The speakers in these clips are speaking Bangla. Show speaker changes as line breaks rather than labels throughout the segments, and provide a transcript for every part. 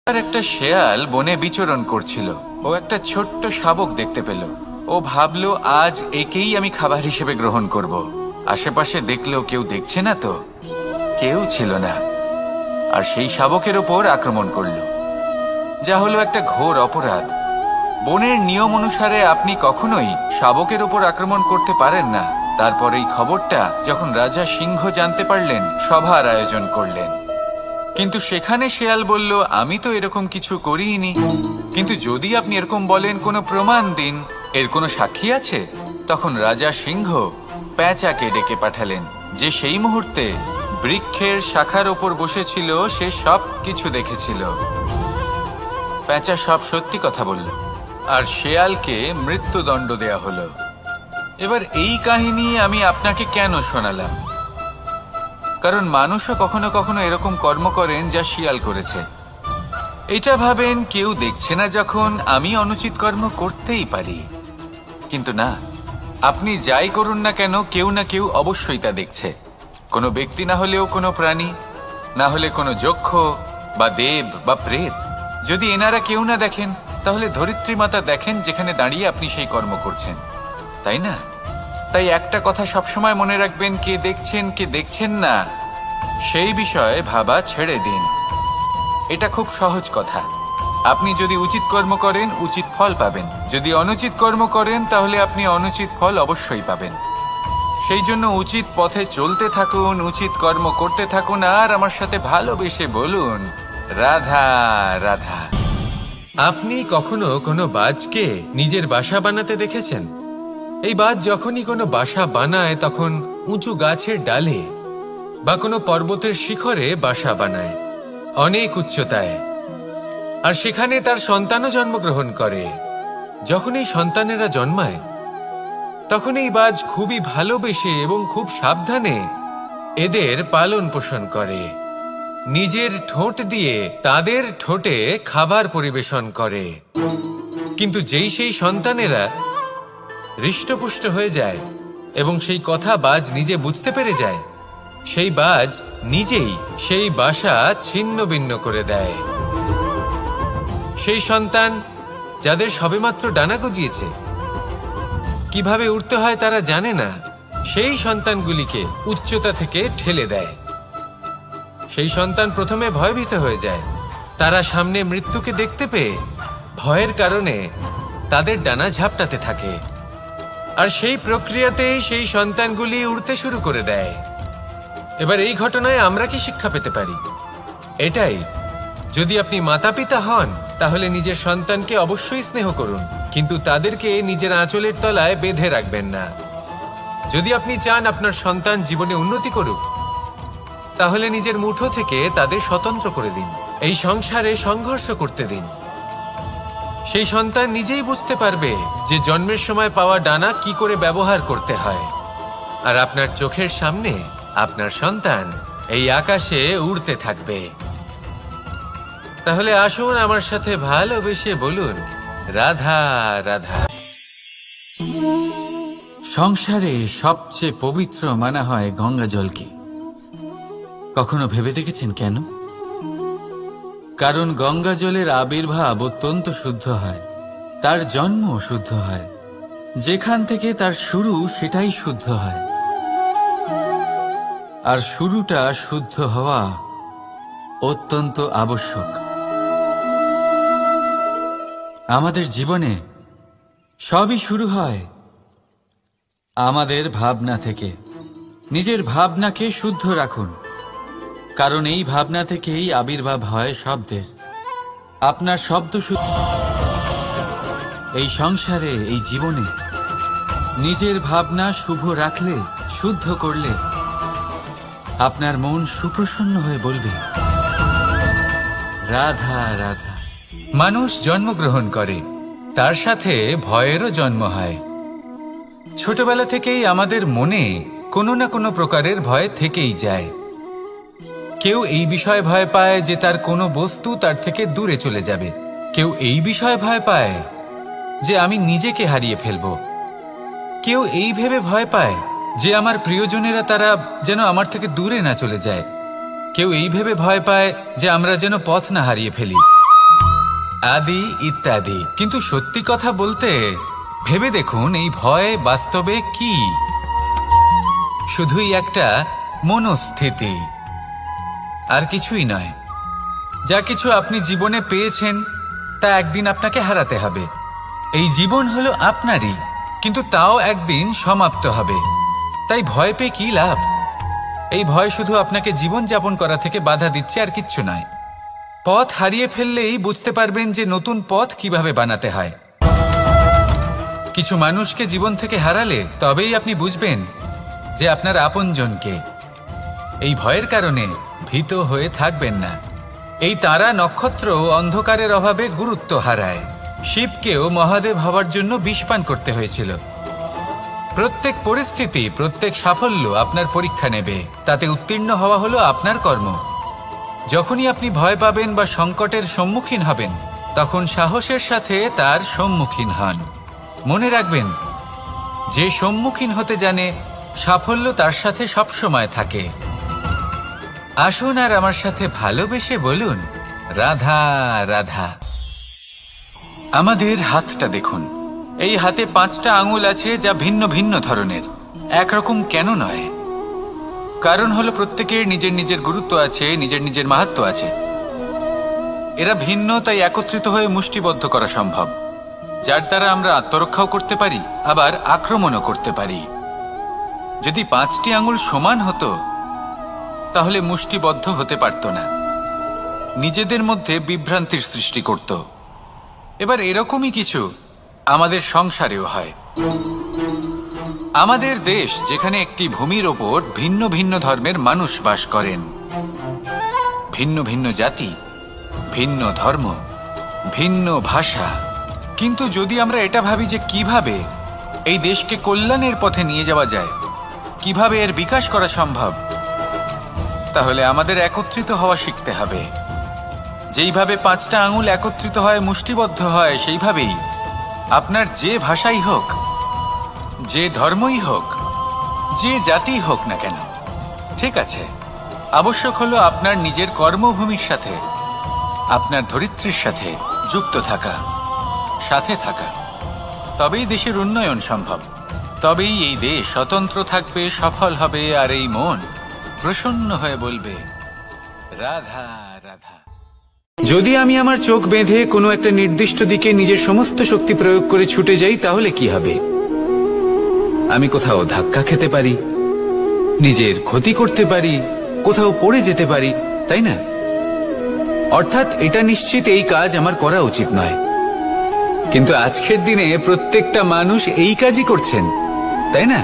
আর একটা শেয়াল বনে বিচরণ করছিল। ও একটা ছোট্ট শাবক দেখতে পেল। ও ভাবলো, আজ একেই আমি খাবার হিসেবে গ্রহণ করব। আশেপাশে দেখলো কেউ দেখছে না, তো কেউ ছিল না। আর সেই শাবকের ওপর আক্রমণ করলো, যা হলো একটা ঘোর অপরাধ। বনের নিয়ম অনুসারে আপনি কখনোই শাবকের ওপর আক্রমণ করতে পারেন না। তারপর এই খবরটা যখন রাজা সিংহ জানতে পারলেন, সভার আয়োজন করলেন। কিন্তু সেখানে শেয়াল বলল, আমি তো এরকম কিছু করিনি। কিন্তু যদি আপনি এরকম বলেন, কোনো প্রমাণ দিন, এর কোনো সাক্ষী আছে? তখন রাজা সিংহ পেঁচাকে ডেকে পাঠালেন, যে সেই মুহূর্তে বৃক্ষের শাখার ওপর বসেছিল। সে সব কিছু দেখেছিল। পেঁচা সব সত্যি কথা বলল, আর শেয়ালকে মৃত্যুদণ্ড দেয়া হলো। এবার এই কাহিনী আমি আপনাকে কেন শোনালাম? কারণ মানুষও কখনো কখনো এরকম কর্ম করেন যা শিয়াল করেছে। এটা ভাবেন কেউ দেখছে না, যখন আমি অনুচিত কর্ম করতেই পারি। কিন্তু না, আপনি যাই করুন না কেন, কেউ না কেউ অবশ্যই তা দেখছে। কোনো ব্যক্তি না হলেও কোনো প্রাণী, না হলে কোনো যক্ষ বা দেব বা প্রেত। যদি এনারা কেউ না দেখেন, তাহলে ধরিত্রী মাতা দেখেন, যেখানে দাঁড়িয়ে আপনি সেই কর্ম করছেন, তাই না? তাই একটা কথা সবসময় মনে রাখবেন, কে দেখছেন কে দেখছেন না সেই বিষয়ে ভাবা ছেড়ে দিন। এটা খুব সহজ কথা। আপনি যদি উচিত কর্ম করেন, উচিত ফল পাবেন। যদি অনুচিত কর্ম করেন, তাহলে আপনি অনুচিত ফল অবশ্যই পাবেন। সেই জন্য উচিত পথে চলতে থাকুন, উচিত কর্ম করতে থাকুন, আর আমার সাথে ভালোবেসে বলুন, রাধা রাধা। আপনি কখনো কোনো বাজকে নিজের বাসা বানাতে দেখেছেন? এই বাজ যখনই কোনো বাসা বানায়, তখন উঁচু গাছের ডালে বা কোনো পর্বতের শিখরে বাসা বানায়, অনেক উচ্চতায়। আর সেখানে তার সন্তানও জন্মগ্রহণ করে। যখন এই সন্তানেরা জন্মায়, তখন এই বাজ খুবই ভালোবেসে এবং খুব সাবধানে এদের পালন পোষণ করে। নিজের ঠোঁট দিয়ে তাদের ঠোঁটে খাবার পরিবেশন করে। কিন্তু যেই সেই সন্তানেরা হৃষ্টপুষ্ট হয়ে যায় এবং সেই কথা বাজ নিজে বুঝতে পেরে যায়, সেই বাজ নিজেই সেই বাসা ছিন্ন ভিন্ন করে দেয়। সেই সন্তান যাদের সবেমাত্র ডানা গজিয়েছে, কিভাবে উড়তে হয় তারা জানে না, সেই সন্তানগুলিকে উচ্চতা থেকে ঠেলে দেয়। সেই সন্তান প্রথমে ভয়ভীত হয়ে যায়। তারা সামনে মৃত্যুকে দেখতে পেয়ে ভয়ের কারণে তাদের ডানা ঝাপটাতে থাকে। আর সেই প্রক্রিয়াতেই সেই সন্তানগুলি উড়তে শুরু করে দেয়। এবার এই ঘটনায় আমরা কি শিক্ষা পেতে পারি? এটাই, যদি আপনি মাতা পিতা হন, তাহলে নিজের সন্তানকে অবশ্যই স্নেহ করুন, কিন্তু তাদেরকে নিজের আঁচলের তলায় বেঁধে রাখবেন না। যদি আপনি চান আপনার সন্তান জীবনে উন্নতি করুক, তাহলে নিজের মুঠো থেকে তাদের স্বতন্ত্র করে দিন। এই সংসারে সংঘর্ষ করতে দিন। সেই সন্তান নিজেই বুঝতে পারবে যে জন্মের সময় পাওয়া ডানা কি করে ব্যবহার করতে হয়। আর আপনার চোখের সামনে আপনার সন্তান এই আকাশে উড়তে থাকবে। তাহলে আসুন আমার সাথে ভালোবেসে বলুন, রাধা রাধা। সংসারে সবচেয়ে পবিত্র মানা হয় গঙ্গা জলকে। কখনো ভেবে দেখেছেন কেন? কারণ গঙ্গা জলের আবির্ভাব অত্যন্ত শুদ্ধ হয়, তার জন্ম শুদ্ধ হয়, যেখান থেকে তার শুরু সেটাই শুদ্ধ হয়। আর শুরুটা শুদ্ধ হওয়া অত্যন্ত আবশ্যক। আমাদের জীবনে সবই শুরু হয় আমাদের ভাবনা থেকে। নিজের ভাবনাকে শুদ্ধ রাখুন, কারণ এই ভাবনা থেকেই আবির্ভাব হয় শব্দের। আপনার শব্দ শুদ্ধ। এই সংসারে, এই জীবনে নিজের ভাবনা শুভ রাখলে, শুদ্ধ করলে, আপনার মন সুপ্রসন্ন হয়ে বলবে, রাধা রাধা। মানুষ জন্মগ্রহণ করে, তার সাথে ভয়েরও জন্ম হয়। ছোটবেলা থেকেই আমাদের মনে কোনো না কোনো প্রকারের ভয় থেকেই যায়। কেউ এই বিষয়ে ভয় পায় যে তার কোনো বস্তু তার থেকে দূরে চলে যাবে। কেউ এই বিষয়ে ভয় পায় যে আমি নিজেকে হারিয়ে ফেলব। কেউ এই ভেবে ভয় পায় যে আমার প্রিয়জনেরা তারা যেন আমার থেকে দূরে না চলে যায়। কেউ এই ভেবে ভয় পায় যে আমরা যেন পথ না হারিয়ে ফেলি। আদি ইত্যাদি। কিন্তু সত্যি কথা বলতে ভেবে দেখুন, এই ভয় বাস্তবে কি? শুধুই একটা মনস্থিতি, আর কিছুই নয়। যা কিছু আপনি জীবনে পেয়েছেন তা একদিন আপনাকে হারাতে হবে। এই জীবন হলো আপনারই, কিন্তু তাও একদিন সমাপ্ত হবে। তাই ভয় পেয়ে কি লাভ? এই ভয় শুধু আপনাকে জীবন যাপন করা থেকে বাধা দিচ্ছে, আর কিচ্ছু নয়। পথ হারিয়ে ফেললেই বুঝতে পারবেন যে নতুন পথ কিভাবে বানাতে হয়। কিছু মানুষকে জীবন থেকে হারালে তবেই আপনি বুঝবেন যে আপনার আপনজনকে। এই ভয়ের কারণে ভীত হয়ে থাকবেন না। এই তারা নক্ষত্র অন্ধকারের অভাবে গুরুত্ব হারায়। শিবকেও মহাদেব হওয়ার জন্য বিষপান করতে হয়েছিল। প্রত্যেক পরিস্থিতি, প্রত্যেক সাফল্য আপনার পরীক্ষা নেবে। তাতে উত্তীর্ণ হওয়া হলো আপনার কর্ম। যখনই আপনি ভয় পাবেন বা সংকটের সম্মুখীন হবেন, তখন সাহসের সাথে তার সম্মুখীন হন। মনে রাখবেন, যে সম্মুখীন হতে জানে, সাফল্য তার সাথে সবসময় থাকে। আসুন আর আমার সাথে ভালোবেসে বলুন, রাধা রাধা। আমাদের হাতটা দেখুন। এই হাতে 5টা আঙুল আছে, যা ভিন্ন ভিন্ন ধরনের। একরকম কেন নয়? কারণ হলো প্রত্যেকের নিজের নিজের গুরুত্ব আছে, নিজের নিজের মাহাত্ম্য আছে। এরা ভিন্ন, তাই একত্রিত হয়ে মুষ্টিবদ্ধ করা সম্ভব, যার দ্বারা আমরা আত্মরক্ষাও করতে পারি, আবার আক্রমণও করতে পারি। যদি 5টি আঙুল সমান হতো, তাহলে মুষ্টিবদ্ধ হতে পারত না, নিজেদের মধ্যে বিভ্রান্তির সৃষ্টি করত। এবার এরকমই কিছু আমাদের সংসারেও হয়। আমাদের দেশ, যেখানে একটি ভূমির ওপর ভিন্ন ভিন্ন ধর্মের মানুষ বাস করেন, ভিন্ন ভিন্ন জাতি, ভিন্ন ধর্ম, ভিন্ন ভাষা। কিন্তু যদি আমরা এটা ভাবি যে কিভাবে এই দেশকে কল্যাণের পথে নিয়ে যাওয়া যায়, কিভাবে এর বিকাশ করা সম্ভব, তাহলে আমাদের একত্রিত হওয়া শিখতে হবে। যেইভাবে 5টা আঙুল একত্রিত হয়, মুষ্টিবদ্ধ হয়, সেইভাবেই আপনার যে ভাষাই হোক, যে ধর্মই হোক, যে জাতি হোক না কেন, ঠিক আছে, আবশ্যক হলো আপনার নিজের কর্মভূমির সাথে, আপনার ধরিত্রীর সাথে যুক্ত থাকা, সাথে থাকা। তবেই দেশের উন্নয়ন সম্ভব। তবেই এই দেশ স্বতন্ত্র থাকবে, সফল হবে, আর এই মন প্রসন্ন হয়ে বলবে, রাধা রাধা। যদি আমি আমার চোখ বেঁধে কোনো একটা নির্দিষ্ট দিকে নিজের সমস্ত শক্তি প্রয়োগ করে ছুটে যাই, তাহলে কি হবে? আমি কোথাও ধাক্কা খেতে পারি, নিজের ক্ষতি করতে পারি, কোথাও পড়ে যেতে পারি, তাই না? অর্থাৎ এটা নিশ্চিত এই কাজ আমার করা উচিত নয়। কিন্তু আজকের দিনে প্রত্যেকটা মানুষ এই কাজই করছেন, তাই না?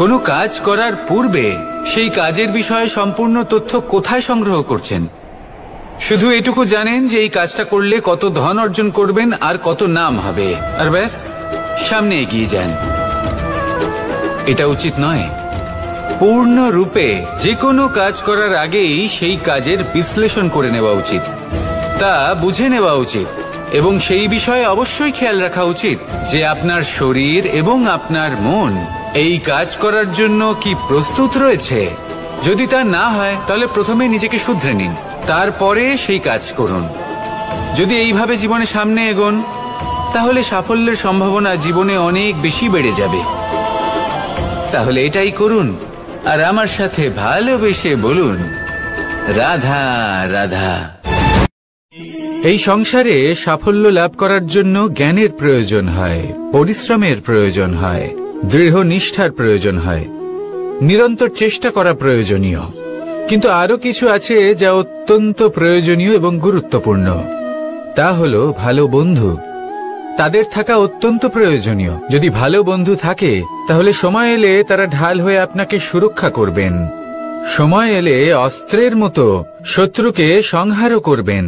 কোনো কাজ করার পূর্বে সেই কাজের বিষয়ে সম্পূর্ণ তথ্য কোথায় সংগ্রহ করছেন? শুধু এটুকু জানেন যে এই কাজটা করলে কত ধন অর্জন করবেন আর কত নাম হবে, আর ব্যাস সামনে এগিয়ে যান। এটা উচিত নয়। পূর্ণরূপে যে কোনো কাজ করার আগেই সেই কাজের বিশ্লেষণ করে নেওয়া উচিত, তা বুঝে নেওয়া উচিত, এবং সেই বিষয়ে অবশ্যই খেয়াল রাখা উচিত যে আপনার শরীর এবং আপনার মন এই কাজ করার জন্য কি প্রস্তুত রয়েছে। যদি তা না হয়, তাহলে প্রথমে নিজেকে শুধরে নিন, তারপরে সেই কাজ করুন। যদি এইভাবে জীবনে সামনে এগোন, তাহলে সাফল্যের সম্ভাবনা জীবনে অনেক বেশি বেড়ে যাবে। তাহলে এটাই করুন, আর আমার সাথে ভালোবেসে বলুন, রাধা রাধা। এই সংসারে সাফল্য লাভ করার জন্য জ্ঞানের প্রয়োজন হয়, পরিশ্রমের প্রয়োজন হয়, দৃঢ় নিষ্ঠার প্রয়োজন হয়, নিরন্তর চেষ্টা করা প্রয়োজনীয়। কিন্তু আরো কিছু আছে যা অত্যন্ত প্রয়োজনীয় এবং গুরুত্বপূর্ণ। তা হলো ভালো বন্ধু। তাদের থাকা অত্যন্ত প্রয়োজনীয়। যদি ভালো বন্ধু থাকে, তাহলে সময় এলে তারা ঢাল হয়ে আপনাকে সুরক্ষা করবেন। সময় এলে অস্ত্রের মতো শত্রুকে সংহারও করবেন।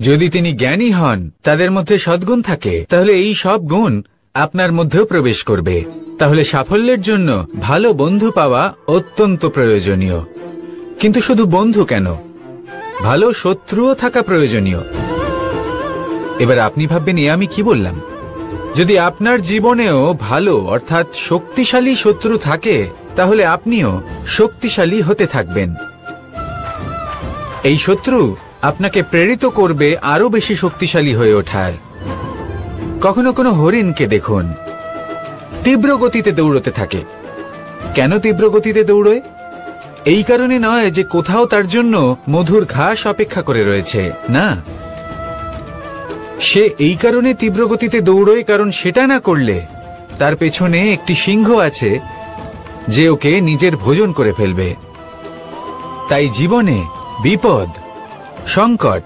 যদি তিনি জ্ঞানী হন, তাদের মধ্যে সদ্গুণ থাকে, তাহলে এই সব গুণ আপনার মধ্যেও প্রবেশ করবে। তাহলে সাফল্যের জন্য ভালো বন্ধু পাওয়া অত্যন্ত প্রয়োজনীয়। কিন্তু শুধু বন্ধু কেন, ভালো শত্রুও থাকা প্রয়োজনীয়। এবার আপনি ভাববেন, আমি কি বললাম? যদি আপনার জীবনেও ভালো অর্থাৎ শক্তিশালী শত্রু থাকে, তাহলে আপনিও শক্তিশালী হতে থাকবেন। এই শত্রু আপনাকে প্রেরিত করবে আরো বেশি শক্তিশালী হয়ে ওঠার। কখনো কোনো হরিণকে দেখুন, তীব্র গতিতে দৌড়তে থাকে। কেন তীব্র গতিতে দৌড়য়? এই কারণে নয় যে কোথাও তার জন্য মধুর ঘাস অপেক্ষা করে রয়েছে, না, সে এই কারণে তীব্র গতিতে দৌড়য় কারণ সেটা না করলে তার পেছনে একটি সিংহ আছে যে ওকে নিজের ভোজন করে ফেলবে। তাই জীবনে বিপদ, সংকট,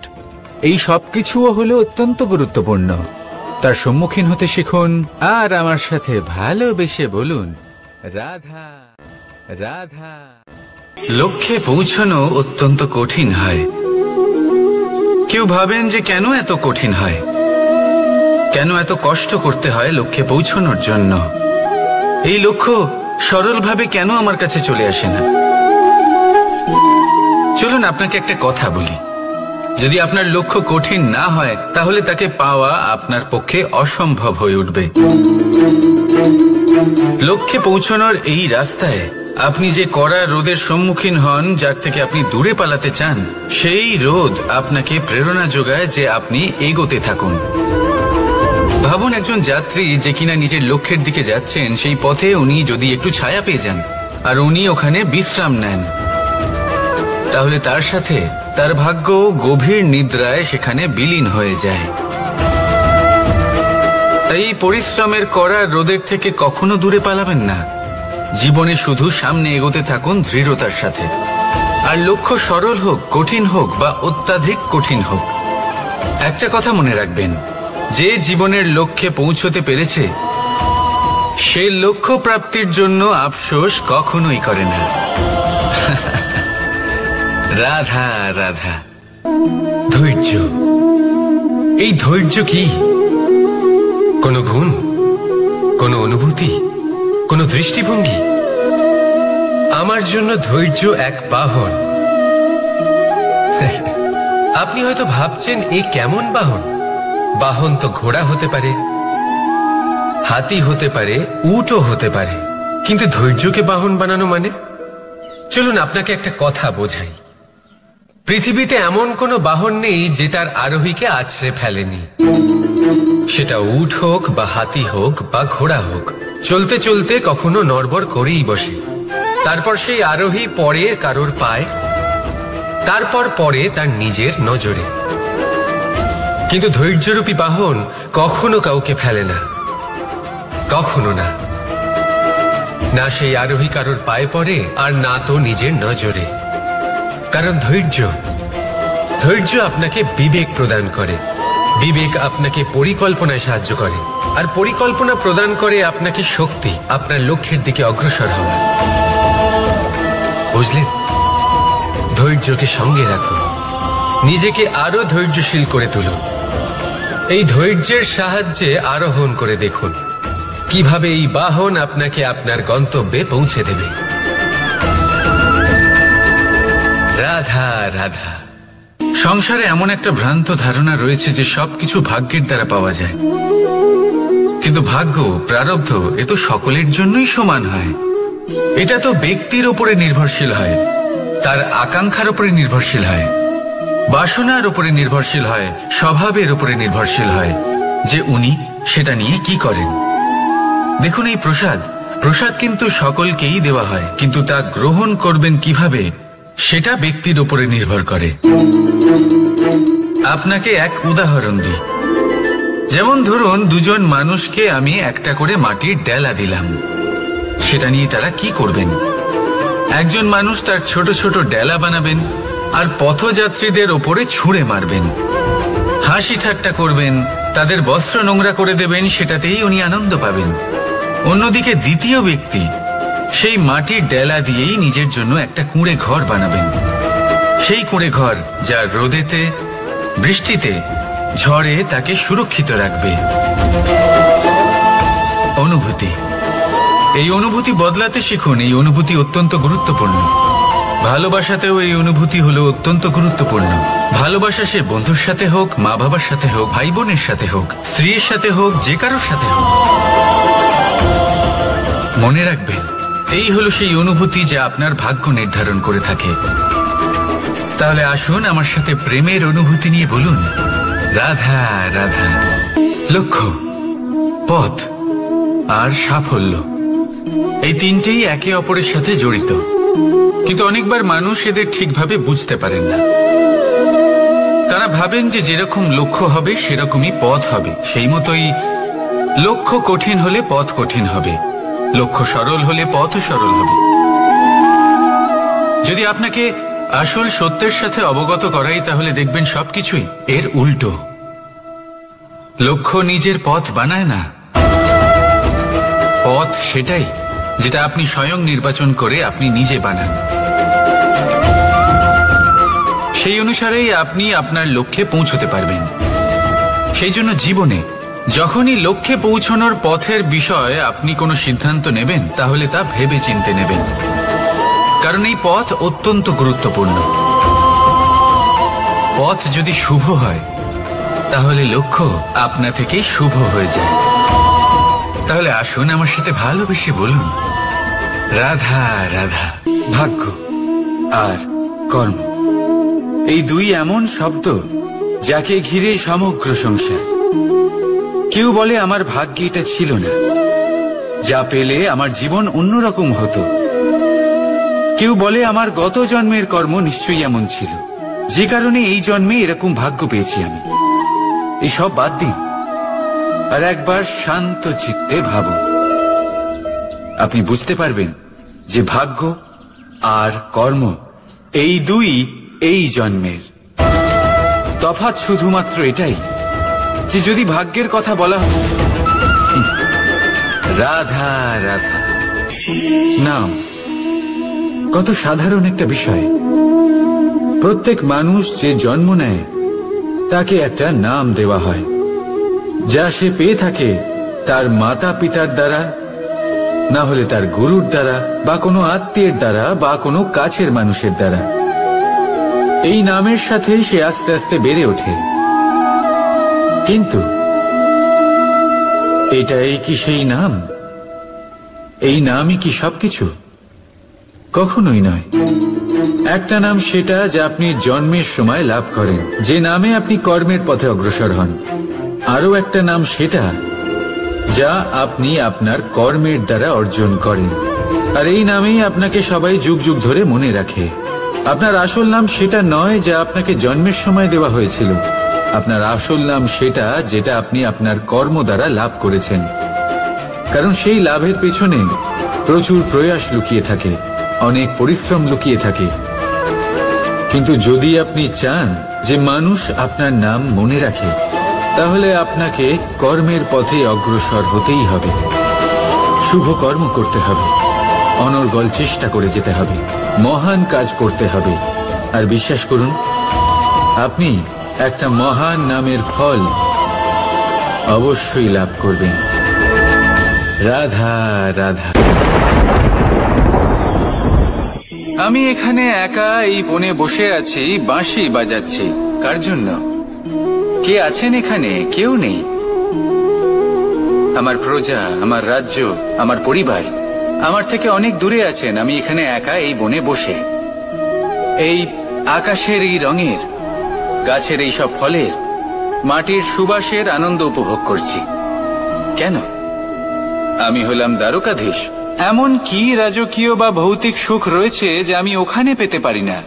এই সবকিছুও হলো অত্যন্ত গুরুত্বপূর্ণ। তার সম্মুখীন হতে শিখুন আর আমার সাথে ভালোবেসে বলুন, রাধা রাধা। লক্ষ্যে পৌঁছানো অত্যন্ত কঠিন হয়। কেউ ভাবেন যে কেন এত কঠিন হয়, কেন এত কষ্ট করতে হয় লক্ষ্যে পৌঁছানোর জন্য। এই লক্ষ্য সরলভাবে কেন আমার কাছে চলে আসে না? চলুন আপনাকে একটা কথা বলি, যদি আপনার লক্ষ্য কঠিন না হয় তাহলে তাকে পাওয়া আপনার পক্ষে অসম্ভব হয়ে উঠবে। লক্ষ্যে পৌঁছানোর এই রাস্তায় আপনি যে কড়া রোদের সম্মুখীন হন, যার থেকে আপনি দূরে পালাতে চান, সেই রোদ আপনাকে প্রেরণা যোগায় যে আপনি এগোতে থাকুন। ভাবুন একজন যাত্রী যে কিনা নিজের লক্ষ্যের দিকে যাচ্ছেন, সেই পথে উনি যদি একটু ছায়া পেয়ে যান আর উনি ওখানে বিশ্রাম নেন, তাহলে তার সাথে তার ভাগ্য গভীর নিদ্রায় সেখানে বিলীন হয়ে যায়। তাই পরিশ্রমের কড়া রোদের থেকে কখনো দূরে পালাবেন না। জীবনে শুধু সামনে এগোতে থাকুন দৃঢ়তার সাথে। আর লক্ষ্য সরল হোক, কঠিন হোক বা অত্যাধিক কঠিন হোক, একটা কথা মনে রাখবেন, যে জীবনের লক্ষ্যে পৌঁছতে পেরেছে সে লক্ষ্য প্রাপ্তির জন্য আফসোস কখনোই করে না। রাধা রাধা।
ধৈর্য, এই ধৈর্য কি কোনো গুণ, কোনো অনুভূতি, কোনো দৃষ্টিভঙ্গি? আমার জন্য ধৈর্য এক বাহন। আপনি হয়তো ভাবছেন এ কেমন বাহন? বাহন তো ঘোড়া হতে পারে, হাতি হতে পারে, উটও হতে পারে, কিন্তু ধৈর্যকে বাহন বানানো মানে? চলুন আপনাকে একটা কথা বোঝাই। পৃথিবীতে এমন কোনো বাহন নেই যে তার আরোহীকে আছড়ে ফেলেনি। সেটা উট হোক বা হাতি হোক বা ঘোড়া হোক, চলতে চলতে কখনো নড়বড় করেই বসে। তারপর সেই আরোহী পরে কারোর পায়, তারপর পরে তার নিজের নজরে। কিন্তু ধৈর্যরূপী বাহন কখনো কাউকে ফেলে না, কখনো না। না সেই আরোহী কারোর পায়ে পড়ে আর না তো নিজের নজরে। কারণ ধৈর্য আপনাকে বিবেক প্রদান করে, বিবেক আপনাকে পরিকল্পনায় সাহায্য করে, আর পরিকল্পনা প্রদান করে আপনাকে শক্তি আপনার লক্ষ্যের দিকে অগ্রসর হওয়ার। বুঝলেন? ধৈর্যকে সঙ্গে রাখুন, নিজেকে আরো ধৈর্যশীল করে তুলুন। এই ধৈর্যের সাহায্যে আরোহণ করে দেখুন কিভাবে এই বাহন আপনাকে আপনার গন্তব্যে পৌঁছে দেবে। রাধা রাধা।
সংসারে এমন একটা ভ্রান্ত ধারণা রয়েছে যে সবকিছু ভাগ্যের দ্বারা পাওয়া যায়, কিন্তু ভাগ্য, প্রারব্ধ এ তো সকলের জন্যই সমান হয়। এটা তো ব্যক্তির উপরে নির্ভরশীল হয়, তার আকাঙ্ক্ষার উপরে নির্ভরশীল হয়, বাসনার উপরে নির্ভরশীল হয়, স্বভাবের উপরে নির্ভরশীল হয় যে উনি সেটা নিয়ে কি করেন। দেখুন, এই প্রসাদ কিন্তু সকলকেই দেওয়া হয়, কিন্তু তা গ্রহণ করবেন কিভাবে সেটা ব্যক্তির উপরে নির্ভর করে। আপনাকে এক উদাহরণ দিই। যেমন ধরুন, দুজন মানুষকে আমি একটা করে মাটির ডেলা দিলাম, সেটা নিয়ে তারা কি করবেন? একজন মানুষ তার ছোট ছোট ডেলা বানাবেন আর পথযাত্রীদের ওপরে ছুঁড়ে মারবেন, হাসি ঠাট্টা করবেন, তাদের বস্ত্র নোংরা করে দেবেন, সেটাতেই উনি আনন্দ পাবেন। অন্যদিকে দ্বিতীয় ব্যক্তি সেই মাটির ডেলা দিয়েই নিজের জন্য একটা কুঁড়ে ঘর বানাবেন। সেই কুঁড়ে ঘর যা রোদেতে, বৃষ্টিতে, ঝড়ে তাকে সুরক্ষিত রাখবে। অনুভূতি, এই অনুভূতি বদলাতে শিখুন। এই অনুভূতি অত্যন্ত গুরুত্বপূর্ণ। ভালোবাসাতেও এই অনুভূতি হলো অত্যন্ত গুরুত্বপূর্ণ। ভালোবাসা সে বন্ধুর সাথে হোক, মা বাবার সাথে হোক, ভাই বোনের সাথে হোক, স্ত্রীর সাথে হোক, যে কারোর সাথে হোক। মনে রাখবেন, এই হলো সেই অনুভূতি যা আপনার ভাগ্য নির্ধারণ করে থাকে। তাহলে আসুন আমার সাথে প্রেমের অনুভূতি নিয়ে বলুন, রাধা রাধা। লক্ষ্য, পথ আর সাফল্য, এই তিনটেই একে অপরের সাথে জড়িত, কিন্তু অনেকবার মানুষ এদের ঠিকভাবে বুঝতে পারেন না। তারা ভাবেন যে যেরকম লক্ষ্য হবে সেরকমই পথ হবে, সেই মতোই লক্ষ্য কঠিন হলে পথ কঠিন হবে, লক্ষ্য সরল হলে পথও সরল হবে। যদি আপনাকে আসল সত্যের সাথে অবগত করাই, তাহলে দেখবেন সবকিছুই এর উল্টো। লক্ষ্য নিজের পথ বানায় না, পথ সেটাই যেটা আপনি স্বয়ং নির্বাচন করে আপনি নিজে বানান। সেই অনুসারেই আপনি আপনার লক্ষ্যে পৌঁছতে পারবেন। সেই জন্য জীবনে যখনই লক্ষ্যে পৌঁছানোর পথের বিষয়ে আপনি কোনো সিদ্ধান্ত নেবেন, তাহলে তা ভেবে চিন্তে নেবেন, কারণ এই পথ অত্যন্ত গুরুত্বপূর্ণ। পথ যদি শুভ হয়, তাহলে লক্ষ্য আপনা থেকেই শুভ হয়ে যায়। তাহলে আসুন আমার সাথে ভালোবেসে বলুন, রাধা রাধা। ভাগ্য আর কর্ম, এই দুই এমন শব্দ যাকে ঘিরে সমগ্র সংসার। কেউ বলে আমার ভাগ্যে এটা ছিল না, যা পেলে আমার জীবন অন্যরকম হতো। কেউ বলে আমার গত জন্মের কর্ম নিশ্চয়ই এমন ছিল, যে কারণে এই জন্মে এরকম ভাগ্য পেয়েছি আমি। এসব বাদ দিন আর একবার শান্ত চিত্তে ভাবুন। আপনি বুঝতে পারবেন যে ভাগ্য আর কর্ম এই দুই এই জন্মের। তফাৎ শুধুমাত্র এটাই যে যদি ভাগ্যের কথা বলা হয়, রাধা রাধা নাম কত সাধারণ একটা বিষয়। প্রত্যেক মানুষ যে জন্ম নেয় তাকে একটা নাম দেওয়া হয়, যা সে পেয়ে থাকে তার মাতা পিতার দ্বারা, না হলে তার গুরুর দ্বারা, বা কোনো আত্মীয়ের দ্বারা, বা কোনো কাছের মানুষের দ্বারা। এই নামের সাথেই সে আস্তে আস্তে বেড়ে ওঠে। কিন্তু এটাই কি সেই নাম? এই নামই কি সবকিছু? কখনোই নয়। একটা নাম সেটা যা আপনি জন্মের সময় লাভ করেন, যে নামে আপনি কর্মের পথে অগ্রসর হন। আরও একটা নাম সেটা যা আপনি আপনার কর্মের দ্বারা অর্জন করেন, আর এই নামেই আপনাকে সবাই যুগ যুগ ধরে মনে রাখে। আপনার আসল নাম সেটা নয় যা আপনাকে জন্মের সময় দেওয়া হয়েছিল। আপনার আসল নাম সেটা যেটা আপনি আপনার কর্ম দ্বারা লাভ করেছেন, কারণ সেই লাভের পেছনে প্রচুর প্রয়াস লুকিয়ে থাকে, অনেক পরিশ্রম লুকিয়ে থাকে। কিন্তু যদি আপনি চান যে মানুষ আপনার নাম মনে রাখে, তাহলে আপনাকে কর্মের পথে অগ্রসর হতেই হবে, শুভ কর্ম করতে হবে, অনর্গল চেষ্টা করে যেতে হবে, মহান কাজ করতে হবে। আর বিশ্বাস করুন, আপনি একটা মহান নামের ফল অবশ্যই লাভ করবেন। রাধা রাধা। আমি এখানে একা এই বনে বসে আছি, বাঁশি বাজাচ্ছি। কার জন্য? কে আছেন এখানে? কেউ নেই। আমার প্রজা, আমার রাজ্য, আমার পরিবার আমার থেকে অনেক দূরে আছেন। আমি এখানে একা এই বনে বসে এই আকাশের এই রঙের, গাছের এই সব ফলের, মাটির সুবাসের আনন্দ উপভোগ করছি। কেন? আমি হলাম দ্বারকাধীশ। এমন কি রাজকীয় বা ভৌতিক সুখ রয়েছে যে আমি ওখানে পেতে পারি না?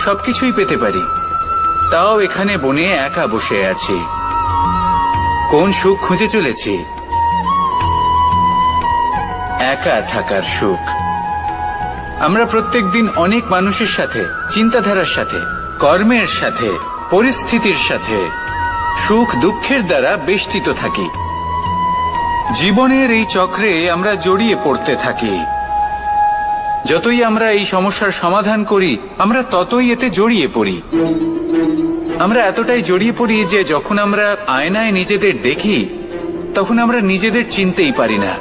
সবকিছুই পেতে পারি, তাও এখানে বনে একা বসে আছি। কোন সুখ খুঁজে চলেছি? একা থাকার সুখ। আমরা প্রত্যেকদিন অনেক মানুষের সাথে, চিন্তাধারার সাথে, কর্মের সাথে, পরিস্থিতির সাথে, সুখ দুঃখের দ্বারা বেষ্টিত থাকি। জীবনের এই চক্রে আমরা জড়িয়ে পড়তে থাকি। যতই আমরা এই সমস্যার সমাধান করি, আমরা ততই এতে জড়িয়ে পড়ি। আমরা এতটাই জড়িয়ে পড়ি যে যখন আমরা আয়নায় নিজেদের দেখি, তখন আমরা নিজেদের চিনতেই পারি না।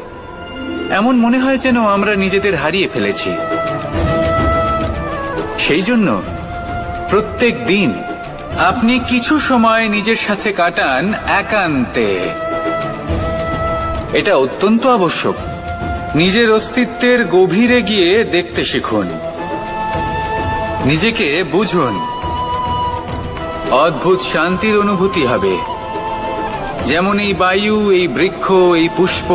এমন মনে হয় যেন আমরা নিজেদের হারিয়ে ফেলেছি। সেই জন্য প্রত্যেক দিন আপনি কিছু সময় নিজের সাথে কাটান একান্তে। এটা অত্যন্ত আবশ্যক। নিজের অস্তিত্বের গভীরে গিয়ে দেখতে শিখুন। নিজেকে বুঝুন, অদ্ভুত শান্তির অনুভূতি হবে। যেমন এই বায়ু, এই বৃক্ষ, এই পুষ্প,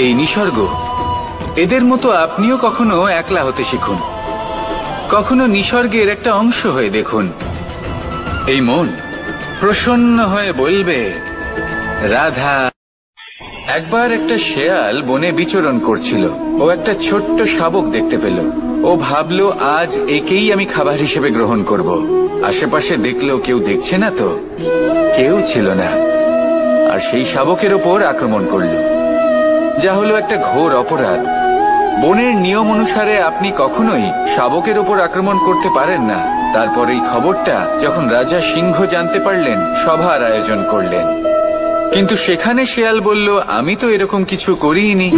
এই নিসর্গ, এদের মতো আপনিও কখনো একলা হতে শিখুন। কখনো নিসর্গের একটা অংশ হয়ে দেখুন। এই মন প্রসন্ন হয়ে বলবে, রাধা। একবার একটা শেয়াল বনে বিচরণ করছিল। ও একটা ছোট্ট শাবক দেখতে পেল। ও ভাবলো, আজ একেই আমি খাবার হিসেবে গ্রহণ করব। আশেপাশে দেখলো কেউ দেখছে না তো, কেউ ছিল না। আর সেই শাবকের ওপর আক্রমণ করল, যা হলো একটা ঘোর অপরাধ। বনের নিয়ম অনুসারে আপনি কখনোই শাবকের ওপর আক্রমণ করতে পারেন না। তারপর এই খবরটা যখন রাজা সিংহ জানতে পারলেন, সভার আয়োজন করলেন। কিন্তু সেখানে শেয়াল বলল, আমি তো এরকম কিছু করিনি।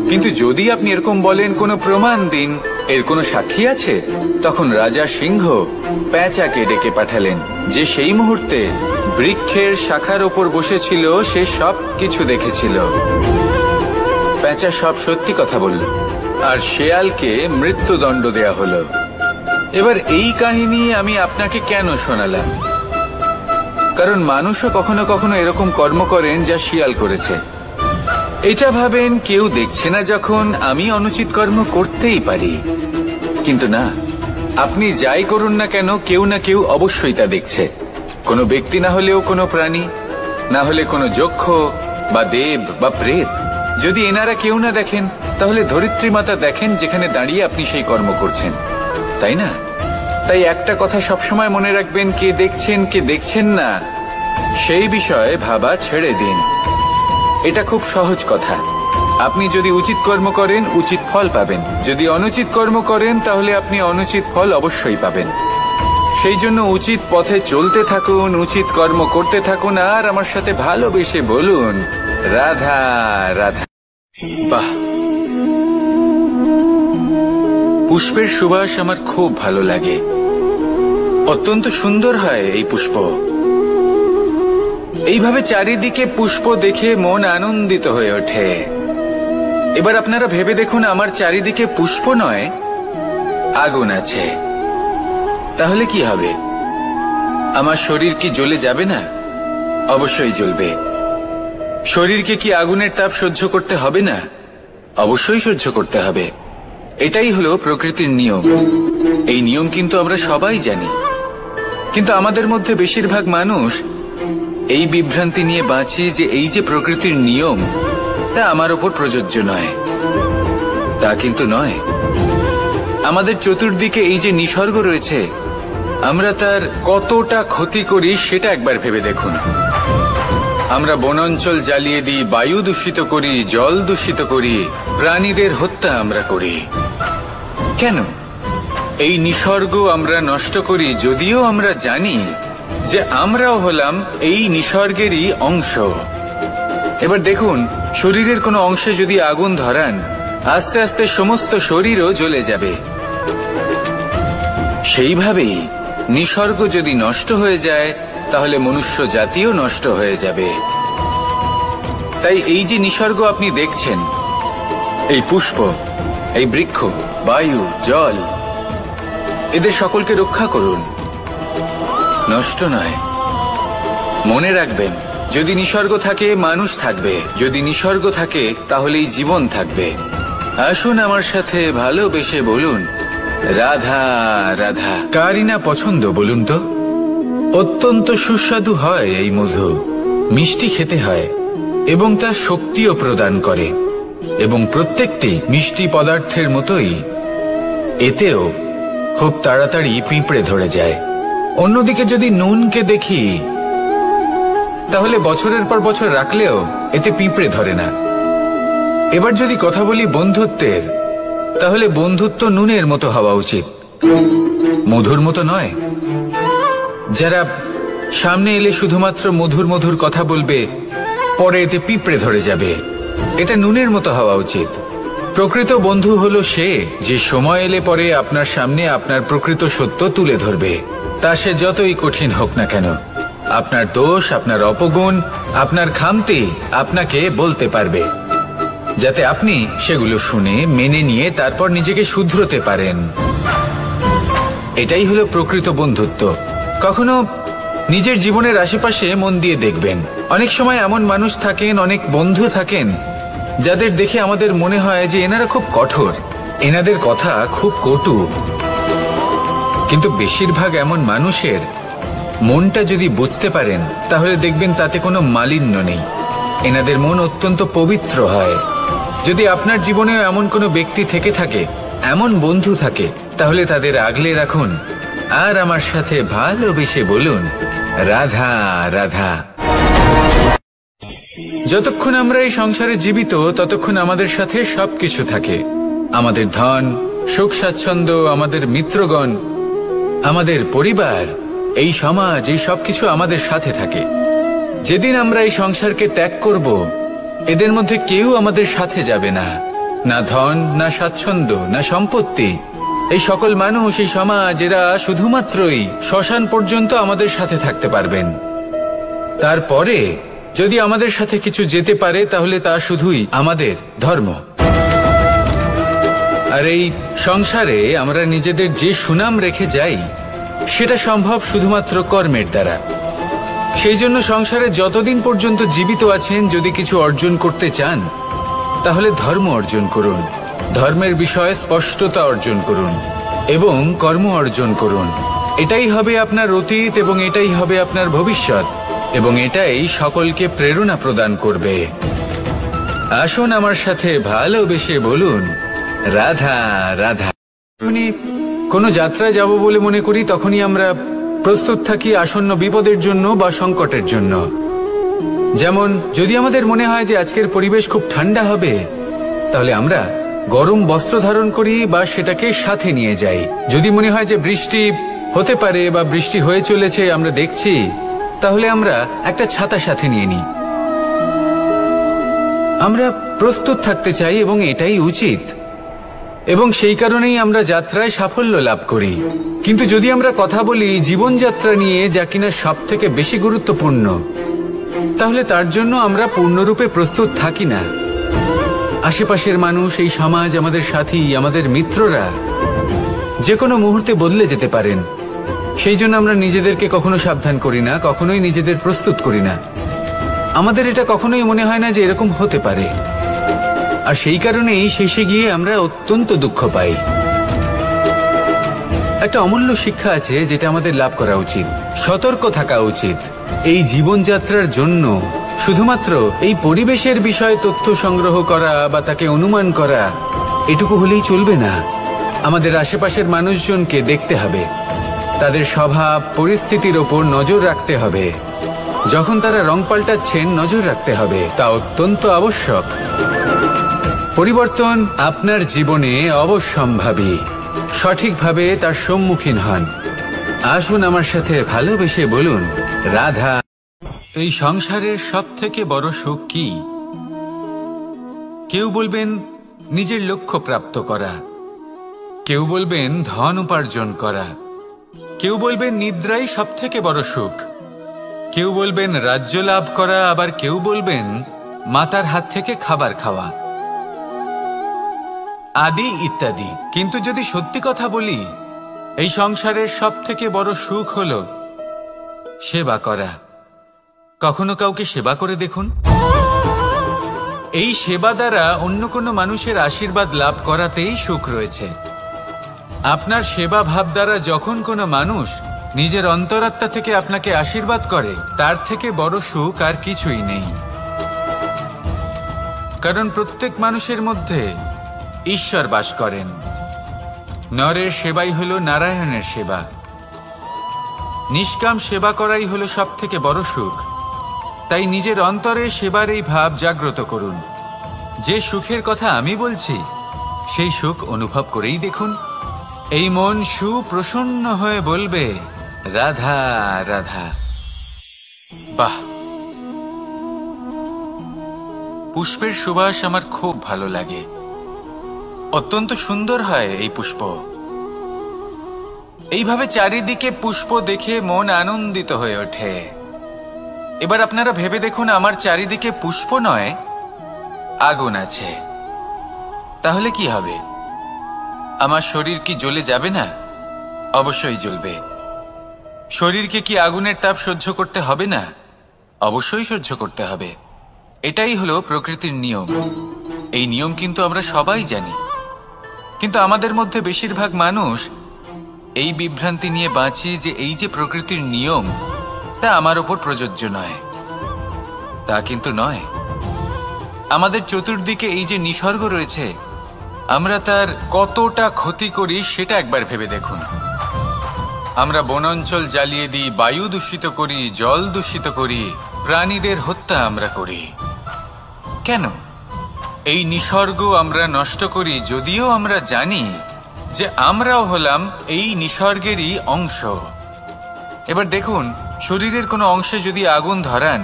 কিন্তু যদি আপনি এরকম বলেন, কোনো প্রমাণ দিন, এর কোনো সাক্ষী আছে? তখন রাজা সিংহ পেঁচাকে ডেকে পাঠালেন, যে সেই মুহূর্তে বৃক্ষের শাখার ওপর বসেছিল। সে সব কিছু দেখেছিল। পেঁচা সব সত্যি কথা বলল, আর শেয়ালকে মৃত্যুদণ্ড দেয়া হলো। এবার এই কাহিনী আমি আপনাকে কেন শোনালাম? কারণ মানুষও কখনো কখনো এরকম কর্ম করেন যা শিয়াল করেছে। এটা ভাবেন কেউ দেখছে না, যখন আমি অনুচিত কর্ম করতেই পারি। কিন্তু না, আপনি যাই করুন না কেন, কেউ না কেউ অবশ্যই তা দেখছে। কোনো ব্যক্তি না হলেও কোনো প্রাণী, না হলে কোনো যক্ষ বা দেব বা প্রেত। যদি এনারা কেউ না দেখেন, তাহলে ধরিত্রী মাতা দেখেন, যেখানে দাঁড়িয়ে আপনি সেই কর্ম করছেন, তাই না? তাই একটা কথা সবসময় মনে রাখবেন, কে দেখছেন কে দেখছেন না সেই বিষয়ে ভাবা ছেড়ে দিন। এটা খুব সহজ কথা। আপনি যদি উচিত কর্ম করেন, উচিত ফল পাবেন। যদি অনুচিত কর্ম করেন, তাহলে আপনি অনুচিত ফল অবশ্যই পাবেন। সেই জন্য উচিত পথে চলতে থাকুন, উচিত কর্ম করতে থাকুন, আর আমার সাথে ভালোবেসে বলুন, রাধা রাধা। বাহ, পুষ্পের সুবাস আমার খুব ভালো লাগে। অত্যন্ত সুন্দর হয় এই পুষ্প। এইভাবে চারিদিকে পুষ্প দেখে মন আনন্দিত হয়ে ওঠে। এবার আপনারা ভেবে দেখুন, আমার চারিদিকে পুষ্প নয়, আগুন আছে। তাহলে কি হবে? আমার শরীর কি জ্বলে যাবে না? অবশ্যই জ্বলবে। শরীরকে কি আগুনের তাপ সহ্য করতে হবে না? অবশ্যই সহ্য করতে হবে। এটাই হলো প্রকৃতির নিয়ম। এই নিয়ম কিন্তু আমরা সবাই জানি, কিন্তু আমাদের মধ্যে বেশিরভাগ মানুষ এই বিভ্রান্তি নিয়ে বাঁচি যে এই যে প্রকৃতির নিয়ম, তা আমার ওপর প্রযোজ্য নয়। তা কিন্তু নয়। আমাদের চতুর্দিকে এই যে নিসর্গ রয়েছে, আমরা তার কতটা ক্ষতি করি সেটা একবার ভেবে দেখুন। আমরা বনাঞ্চল জ্বালিয়ে দিই, বায়ু দূষিত করি, জল দূষিত করি, প্রাণীদের হত্যা আমরা করি। কেন? এই নিসর্গ আমরা নষ্ট করি, যদিও আমরা জানি যে আমরাও হলাম এই নিসর্গেরই অংশ। এবার দেখুন, শরীরের কোনো অংশে যদি আগুন ধরান, আস্তে আস্তে সমস্ত শরীরও জ্বলে যাবে। সেইভাবেই নিসর্গ যদি নষ্ট হয়ে যায়, তাহলে মনুষ্য জাতিও নষ্ট হয়ে যাবে। তাই এই যে নিসর্গ আপনি দেখছেন, এই পুষ্প, এই বৃক্ষ, বায়ু, জল, এদের সকলকে রক্ষা করুন, নষ্ট নয়। মনে রাখবেন, যদি নিসর্গ থাকে, মানুষ থাকবে। যদি নিসর্গ থাকে, তাহলেই জীবন থাকবে। আসুন আমার সাথে ভালোবেসে বলুন, রাধা রাধা। কারই না পছন্দ বলুন তো? অত্যন্ত সুস্বাদু হয় এই মধু, মিষ্টি খেতে হয় এবং তা শক্তিও প্রদান করে। এবং প্রত্যেকটি মিষ্টি পদার্থের মতোই এতেও খুব তাড়াতাড়ি পিঁপড়ে ধরে যায়। অন্যদিকে যদি নুনকে দেখি, তাহলে বছরের পর বছর রাখলেও এতে পিঁপড়ে ধরে না। এবার যদি কথা বলি বন্ধুত্বের, তাহলে বন্ধুত্ব নুনের মতো হওয়া উচিত, মধুর মতো নয়। যারা সামনে এলে শুধুমাত্র মধুর মধুর কথা বলবে, পরে এতে পিঁপড়ে ধরে যাবে, এটা নুনের মতো হওয়া উচিত। প্রকৃত বন্ধু হলো সে, যে সময় এলে পরে আপনার সামনে আপনার প্রকৃত সত্য তুলে ধরবে। তা সে যতই কঠিন হোক না কেন, আপনার দোষ, আপনার অপগুণ, আপনার খামতি আপনাকে বলতে পারবে, যাতে আপনি সেগুলো শুনে মেনে নিয়ে তারপর নিজেকে শুধরোতে পারেন। এটাই হলো প্রকৃত বন্ধুত্ব। কখনো নিজের জীবনের আশেপাশে মন দিয়ে দেখবেন, অনেক সময় এমন মানুষ থাকেন, অনেক বন্ধু থাকেন যাদের দেখে আমাদের মনে হয় যে এনারা খুব কঠোর, এনাদের কথা খুব কটু। কিন্তু বেশিরভাগ এমন মানুষের মনটা যদি বুঝতে পারেন তাহলে দেখবেন তাতে কোনো মালিন্য নেই, এনাদের মন অত্যন্ত পবিত্র হয়। যদি আপনার জীবনেও এমন কোনো ব্যক্তি থেকে থাকে, এমন বন্ধু থাকে, তাহলে তাদের আগলে রাখুন আর আমার সাথে ভালোবেসে বলুন, রাধা রাধা। যতক্ষণ আমরা এই সংসারে জীবিত ততক্ষণ আমাদের সাথে সবকিছু থাকে, আমাদের ধন, সুখ স্বাচ্ছন্দ্য, আমাদের মিত্রগণ, আমাদের পরিবার, এই সমাজ, এই সবকিছু আমাদের সাথে থাকে। যেদিন আমরা এই সংসারকে ত্যাগ করব, এদের মধ্যে কেউ আমাদের সাথে যাবে না, না ধন, না স্বাচ্ছন্দ্য, না সম্পত্তি। এই সকল মানুষ, এই সমাজ, এরা শুধুমাত্রই শ্মশান পর্যন্ত আমাদের সাথে থাকতে পারবেন। তারপরে যদি আমাদের সাথে কিছু যেতে পারে তাহলে তা শুধুই আমাদের ধর্ম। আর এই সংসারে আমরা নিজেদের যে সুনাম রেখে যাই সেটা সম্ভব শুধুমাত্র কর্মের দ্বারা। সেই জন্য সংসারে যতদিন পর্যন্ত জীবিত আছেন, যদি কিছু অর্জন করতে চান তাহলে ধর্ম অর্জন করুন, ধর্মের বিষয়ে স্পষ্টতা অর্জন করুন এবং কর্ম অর্জন করুন। এটাই হবে আপনার অতীত এবং এটাই হবে আপনার ভবিষ্যৎ, এবং এটাই সকলকে প্রেরণা প্রদান করবে। আসুন আমার সাথে ভালোবেসে বলুন, রাধা রাধা। কোনো যাত্রায় যাব বলে মনে করি তখনই আমরা প্রস্তুত থাকি আসন্ন বিপদের জন্য বা সংকটের জন্য। যেমন যদি আমাদের মনে হয় যে আজকের পরিবেশ খুব ঠান্ডা হবে, তাহলে আমরা গরম বস্ত্র ধারণ করি বা সেটাকে সাথে নিয়ে যাই। যদি মনে হয় যে বৃষ্টি হতে পারে বা বৃষ্টি হয়ে চলেছে, আমরা দেখছি, তাহলে আমরা একটা ছাতা সাথে নিয়ে নিই। আমরা প্রস্তুত থাকতে চাই এবং এটাই উচিত, এবং সেই কারণেই আমরা যাত্রায় সাফল্য লাভ করি। কিন্তু যদি আমরা কথা বলি জীবনযাত্রা নিয়ে, যা কিনা সব থেকে বেশি গুরুত্বপূর্ণ, তাহলে তার জন্য আমরা পূর্ণরূপে প্রস্তুত থাকি না। আশেপাশের মানুষ, এই সমাজ, আমাদের সাথী, আমাদের মিত্ররা যে কোনো মুহূর্তে বদলে যেতে পারেন। সেই জন্য আমরা নিজেদেরকে কখনো সাবধান করি না, কখনোই নিজেদের প্রস্তুত করি না। আমাদের এটা কখনোই মনে হয় না যে এরকম হতে পারে, আর সেই কারণেই শেষে গিয়ে আমরা অত্যন্ত দুঃখ পাই। একটা অমূল্য শিক্ষা আছে যেটা আমাদের লাভ করা উচিত, সতর্ক থাকা উচিত। এই জীবনযাত্রার জন্য শুধুমাত্র এই পরিবেশের বিষয়ে তথ্য সংগ্রহ করা বা তাকে অনুমান করা, এটুকু হলেই চলবে না। আমাদের আশেপাশের মানুষজনকে দেখতে হবে, তাদের স্বভাব, পরিস্থিতির ওপর নজর রাখতে হবে। যখন তারা রং পাল্টাচ্ছেন নজর রাখতে হবে, তা অত্যন্ত আবশ্যক। পরিবর্তন আপনার জীবনে অবশ্যম্ভাবী, সঠিকভাবে তার সম্মুখীন হন। আসুন আমার সাথে ভালোবেসে বলুন, রাধা। এই সংসারের সব থেকে বড় সুখ কি? কেউ বলবেন নিজের লক্ষ্য প্রাপ্ত করা, কেউ বলবেন ধন উপার্জন করা, কেউ বলবেন নিদ্রাই সব থেকে বড় সুখ, কেউ বলবেন রাজ্য লাভ করা, আবার কেউ বলবেন মাতার হাত থেকে খাবার খাওয়া, আদি ইত্যাদি। কিন্তু যদি সত্যি কথা বলি, এই সংসারের সব থেকে বড় সুখ হলো সেবা করা। কখনো কাউকে সেবা করে দেখুন। এই সেবা দ্বারা অন্য কোনো মানুষের আশীর্বাদ লাভ করাতেই সুখ রয়েছে। আপনার সেবা ভাব দ্বারা যখন কোনো মানুষ নিজের অন্তরাত্মা থেকে আপনাকে আশীর্বাদ করে, তার থেকে বড় সুখ আর কিছুই নেই। কারণ প্রত্যেক মানুষের মধ্যে ঈশ্বর বাস করেন। নরের সেবাই হলো নারায়ণের সেবা। নিষ্কাম সেবা করাই হলো সব থেকে বড় সুখ। তাই নিজের অন্তরে সেবার এই ভাব জাগ্রত করুন। যে সুখের কথা আমি বলছি, সেই সুখ অনুভব করেই দেখুন। এই মন সুপ্রসন্ন হয়ে বলবে, রাধা রাধা। বাহ, পুষ্পের সুবাস আমার খুব ভালো লাগে। অত্যন্ত সুন্দর হয় এই পুষ্প। এইভাবে চারিদিকে পুষ্প দেখে মন আনন্দিত হয়ে ওঠে। এবার আপনারা ভেবে দেখুন, আমার চারিদিকে পুষ্প নয়, আগুন আছে। তাহলে কি হবে? আমার শরীর কি জ্বলে যাবে না? অবশ্যই জ্বলবে। শরীরকে কি আগুনের তাপ সহ্য করতে হবে না? অবশ্যই সহ্য করতে হবে। এটাই হলো প্রকৃতির নিয়ম। এই নিয়ম কিন্তু আমরা সবাই জানি, কিন্তু আমাদের মধ্যে বেশিরভাগ মানুষ এই বিভ্রান্তি নিয়ে বাঁচি যে এই যে প্রকৃতির নিয়ম তা আমার ওপর প্রযোজ্য নয়। তা কিন্তু নয়। আমাদের চতুর্দিকে এই যে নিসর্গ রয়েছে, আমরা তার কতটা ক্ষতি করি সেটা একবার ভেবে দেখুন। আমরা বনাঞ্চল জ্বালিয়ে দিই, বায়ু দূষিত করি, জল দূষিত করি, প্রাণীদের হত্যা আমরা করি। কেন? এই নিসর্গ আমরা নষ্ট করি, যদিও আমরা জানি যে আমরাও হলাম এই নিসর্গেরই অংশ। এবার দেখুন, শরীরের কোনো অংশে যদি আগুন ধরান,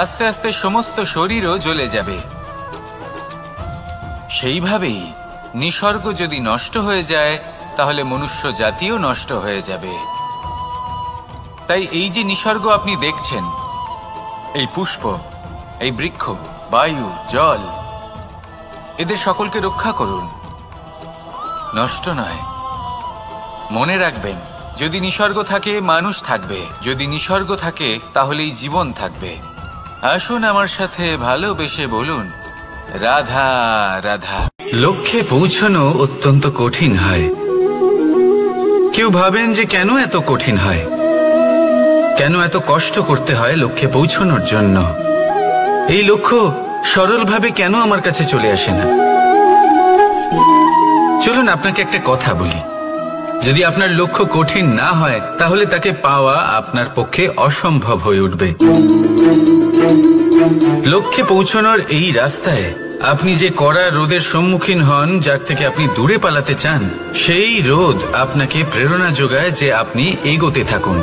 আস্তে আস্তে সমস্ত শরীরও জ্বলে যাবে। সেইভাবেই নিসর্গ যদি নষ্ট হয়ে যায়, তাহলে মনুষ্য জাতিও নষ্ট হয়ে যাবে। তাই এই যে নিসর্গ আপনি দেখছেন, এই পুষ্প, এই বৃক্ষ, বায়ু, জল, এদের সকলকে রক্ষা করুন, নষ্ট নয়। মনে রাখবেন, যদি নিসর্গ থাকে মানুষ থাকবে, যদি নিসর্গ থাকে তাহলেই জীবন থাকবে। আসুন আমার সাথে ভালোবেসে বলুন, রাধা রাধা। লক্ষ্যে পৌঁছানো অত্যন্ত কঠিন হয়। কেউ ভাবেন যে কেন এত কঠিন হয়, কেন এত কষ্ট করতে হয় লক্ষ্যে পৌঁছানোর জন্য। এই লক্ষ্য সরলভাবে কেন আমার কাছে চলে আসে না? চলুন আপনাকে একটা কথা বলি, যদি আপনার লক্ষ্য কঠিন না হয় তাহলে তাকে পাওয়া আপনার পক্ষে অসম্ভব হয়ে উঠবে। লক্ষ্যে পৌঁছানোর এই রাস্তায় আপনি যে কড়া রোদের সম্মুখীন হন, যার থেকে আপনি দূরে পালাতে চান, সেই রোদ আপনাকে প্রেরণা যোগায় যে আপনি এগোতে থাকুন।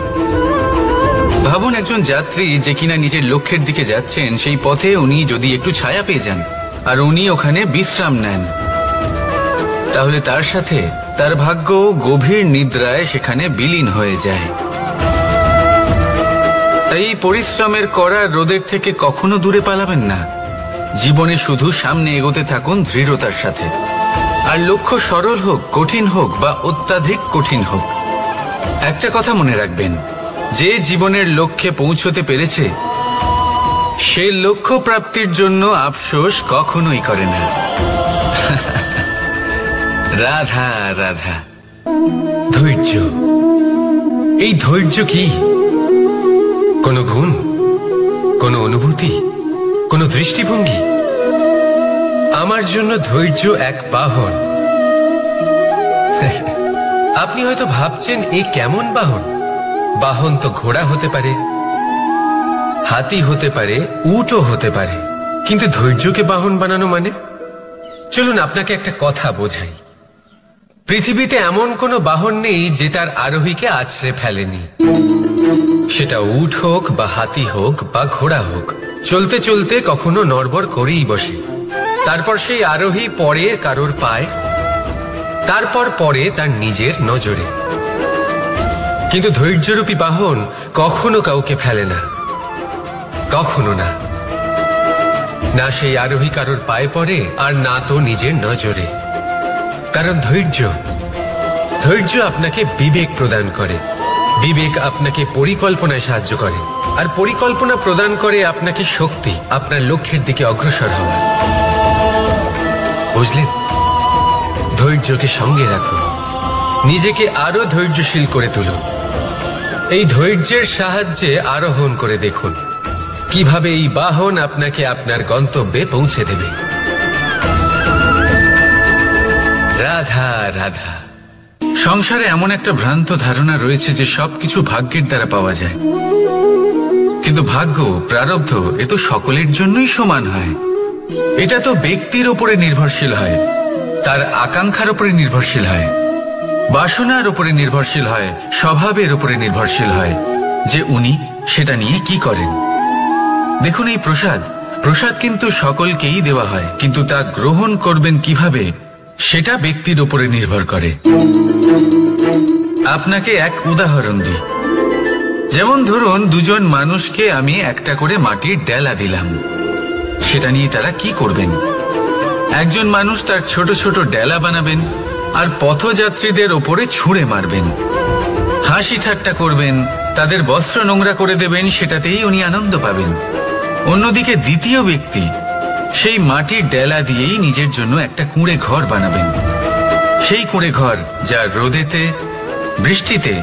ভাবুন, একজন যাত্রী যে কিনা নিজের লক্ষ্যের দিকে যাচ্ছেন, সেই পথে উনি যদি একটু ছায়া পেয়ে যান আর উনি ওখানে বিশ্রাম নেন, তাহলে তার সাথে তার ভাগ্য গভীর নিদ্রায় সেখানে বিলীন হয়ে যায়। তাই পরিশ্রমের করা রোদের থেকে কখনো দূরে পালাবেন না। জীবনে শুধু সামনে এগোতে থাকুন দৃঢ়তার সাথে। আর লক্ষ্য সরল হোক, কঠিন হোক বা অত্যাধিক কঠিন হোক, একটা কথা মনে রাখবেন, যে জীবনের লক্ষ্যে পৌঁছতে পেরেছে সে লক্ষ্য প্রাপ্তির জন্য আফসোস কখনোই করে না। রাধা রাধা।
ধৈর্য, এই ধৈর্য কি কোনো গুণ, কোনো অনুভূতি, কোনো দৃষ্টিভঙ্গি? আমার জন্য ধৈর্য এক বাহন। আপনি হয়তো ভাবছেন, এ কেমন বাহন? বাহন তো ঘোড়া হতে পারে, হাতি হতে পারে, উটও হতে পারে, কিন্তু ধৈর্যকে বাহন বানানো মানে? চলুন আপনাকে একটা কথা বোঝাই। পৃথিবীতে এমন কোনো বাহন নেই যে তার আরোহীকে আছড়ে ফেলেনি। সেটা উট হোক বা হাতি হোক বা ঘোড়া হোক, চলতে চলতে কখনো নড়বড় করেই বসে। তারপর সেই আরোহী পড়ে কারোর পায়, তারপর পড়ে তার নিজের নজরে। কিন্তু ধৈর্যরূপী বাহন কখনো কাউকে ফেলে না, কখনো না। না সেই আরোহী কারোর পায়ে পড়ে, আর না তো নিজের নজরে। কারণ ধৈর্য আপনাকে বিবেক প্রদান করে, বিবেক আপনাকে পরিকল্পনায় সাহায্য করে, আর পরিকল্পনা প্রদান করে আপনাকে শক্তি, আপনার লক্ষ্যের দিকে অগ্রসর হওয়া। বুঝলেন? ধৈর্যকে সঙ্গে রাখুন, নিজেকে আরো ধৈর্যশীল করে তুলুন। এই ধৈর্যের সাহায্যে আরোহণ করে দেখুন কিভাবে এই বাহন আপনাকে আপনার গন্তব্যে পৌঁছে দেবে। রাধা রাধা।
সংসারে এমন একটা ভ্রান্ত ধারণা রয়েছে যে সবকিছু ভাগ্যের দ্বারা পাওয়া যায়, কিন্তু ভাগ্য, প্রারব্ধ, এ তো সকলের জন্যই সমান হয়। এটা তো ব্যক্তির উপরে নির্ভরশীল হয়, তার আকাঙ্ক্ষার উপরে নির্ভরশীল হয়, বাসনার উপরে নির্ভরশীল হয়, স্বভাবের উপরে নির্ভরশীল হয় যে উনি সেটা নিয়ে কি করেন। দেখুন, এই প্রসাদ কিন্তু সকলকেই দেওয়া হয়, কিন্তু তা গ্রহণ করবেন কিভাবে সেটা ব্যক্তির উপরে নির্ভর করে। আপনাকে এক উদাহরণ দিই। যেমন ধরুন, দুজন মানুষকে আমি একটা করে মাটির ডেলা দিলাম, সেটা নিয়ে তারা কি করবেন? একজন মানুষ তার ছোট ছোট ডেলা বানাবেন আর পথযাত্রীদের ওপরে ছুঁড়ে মারবেন। হাসি ঠাট্টা করবেন, তাদের বস্ত্র নোংরা করে দেবেন, সেটাতেই উনি আনন্দ পাবেন। অন্যদিকে দ্বিতীয় ব্যক্তি সেই মাটির ডেলা দিয়েই নিজের জন্য একটা কুঁড়ে ঘর বানাবেন। সেই কুঁড়ে ঘর যা রোদেতে, বৃষ্টিতে,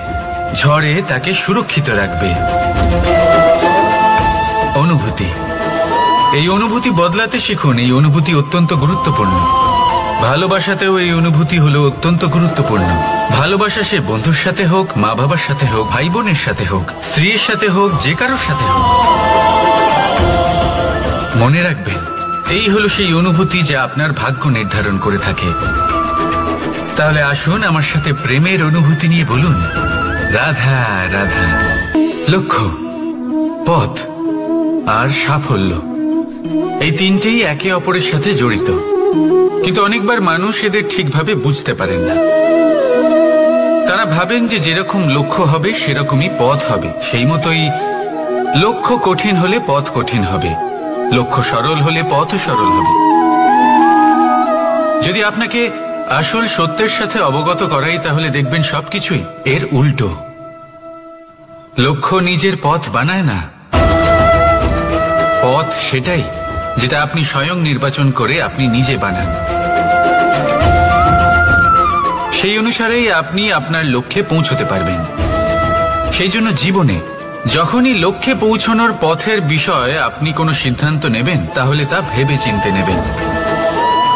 ঝড়ে তাকে সুরক্ষিত রাখবে। অনুভূতি, এই অনুভূতি বদলাতে শিখুন। এই অনুভূতি অত্যন্ত গুরুত্বপূর্ণ। ভালোবাসাতেও এই অনুভূতি হলো অত্যন্ত গুরুত্বপূর্ণ। ভালোবাসা সে বন্ধুর সাথে হোক, মা বাবার সাথে হোক, ভাই বোনের সাথে হোক, স্ত্রীর সাথে হোক, যে কারোর সাথে হোক। মনে রাখবেন, এই হলো সেই অনুভূতি যা আপনার ভাগ্য নির্ধারণ করে থাকে। তাহলে আসুন আমার সাথে প্রেমের অনুভূতি নিয়ে বলুন, রাধা রাধা। লক্ষ্য, পথ আর সাফল্য, এই তিনটেই একে অপরের সাথে জড়িত, কিন্তু অনেকবার মানুষ এদের ঠিকভাবে বুঝতে পারেন না। তারা ভাবেন যে যেরকম লক্ষ্য হবে সেরকমই পথ হবে। সেই মতোই লক্ষ্য কঠিন হলে পথ কঠিন হবে, লক্ষ্য সরল হলে পথও সরল হবে। যদি আপনাকে আসল সত্যের সাথে অবগত করাই, তাহলে দেখবেন সবকিছুই এর উল্টো। লক্ষ্য নিজের পথ বানায় না, পথ সেটাই যেটা আপনি স্বয়ং নির্বাচন করে আপনি নিজে বানান। সেই অনুসারেই আপনি আপনার লক্ষ্যে পৌঁছতে পারবেন। সেই জন্য জীবনে যখনই লক্ষ্যে পৌঁছানোর পথের বিষয়ে আপনি কোনো সিদ্ধান্ত নেবেন, তাহলে তা ভেবে চিন্তে নেবেন,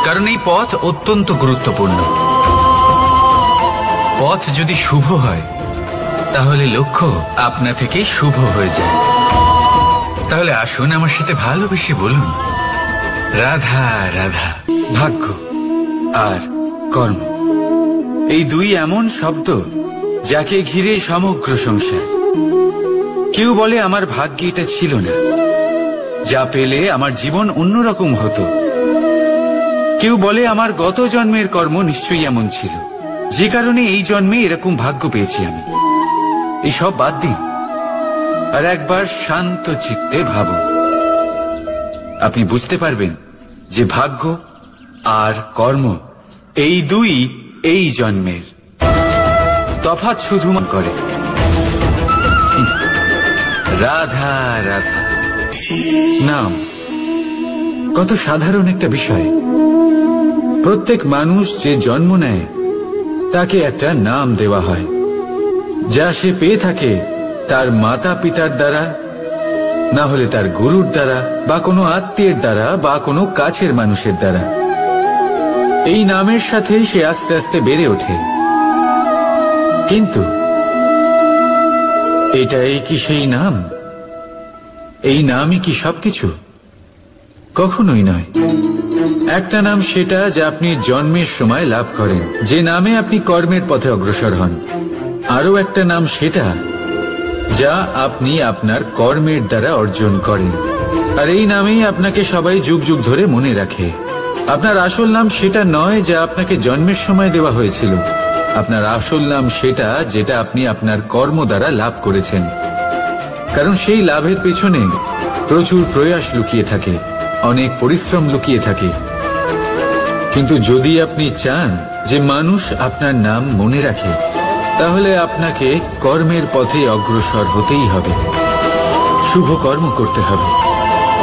কারণ এই পথ অত্যন্ত গুরুত্বপূর্ণ। পথ যদি শুভ হয়, তাহলে লক্ষ্য আপনা থেকেই শুভ হয়ে যায়। তাহলে আসুন আমার সাথে ভালোবেসে বলুন, রাধা রাধা। ভাগ্য আর কর্ম, এই দুই এমন শব্দ যাকে ঘিরে সমগ্র সংসার। কেউ বলে আমার ভাগ্যে এটা ছিল না, যা পেলে আমার জীবন অন্যরকম হতো। কেউ বলে আমার গত জন্মের কর্ম নিশ্চয়ই এমন ছিল, যে কারণে এই জন্মে এরকম ভাগ্য পেয়েছি আমি। এসব বাদ দিন আর একবার শান্ত চিত্তে ভাবুন। আপনি বুঝতে পারবেন যে ভাগ্য আর কর্ম এই দুই এই জন্মের, তফাৎ শুধু করে। রাধা রাধা নাম কত সাধারণ একটা বিষয়। প্রত্যেক মানুষ যে জন্ম নেয় তাকে একটা নাম দেওয়া হয়, যা সে পেয়ে থাকে তার মাতা পিতার দ্বারা, না হলে তার গুরুর দ্বারা, বা কোনো আত্মীয়ের দ্বারা, বা কোনো কাছের মানুষের দ্বারা। এই নামের সাথে সে আস্তে আস্তে বেড়ে ওঠে। কিন্তু এটাই কি সেই নাম? এই নামই কি সবকিছু? কখনোই নয়। একটা নাম সেটা যা আপনি জন্মের সময় লাভ করেন, যে নামে আপনি কর্মের পথে অগ্রসর হন। আরো একটা নাম সেটা যা আপনি আপনার কর্মের দ্বারা অর্জন করেন, আর এই নামেই আপনাকে সবাই যুগ যুগ ধরে মনে রাখে। আপনার আসল নাম সেটা নয় যা আপনাকে জন্মের সময় দেওয়া হয়েছিল। আপনার আসল নাম সেটা যেটা আপনি আপনার কর্ম দ্বারা লাভ করেছেন, কারণ সেই লাভের পেছনে প্রচুর প্রয়াস লুকিয়ে থাকে, অনেক পরিশ্রম লুকিয়ে থাকে। কিন্তু যদি আপনি চান যে মানুষ আপনার নাম মনে রাখে, তাহলে আপনাকে কর্মের পথে অগ্রসর হতেই হবে। শুভ কর্ম করতে হবে,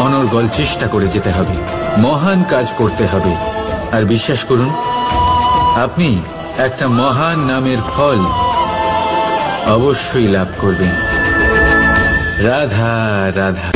অনর্গল চেষ্টা করে যেতে হবে, মহান কাজ করতে হবে। আর বিশ্বাস করুন, আপনি একটা মহান নামের ফল অবশ্যই লাভ করবেন। রাধা রাধা।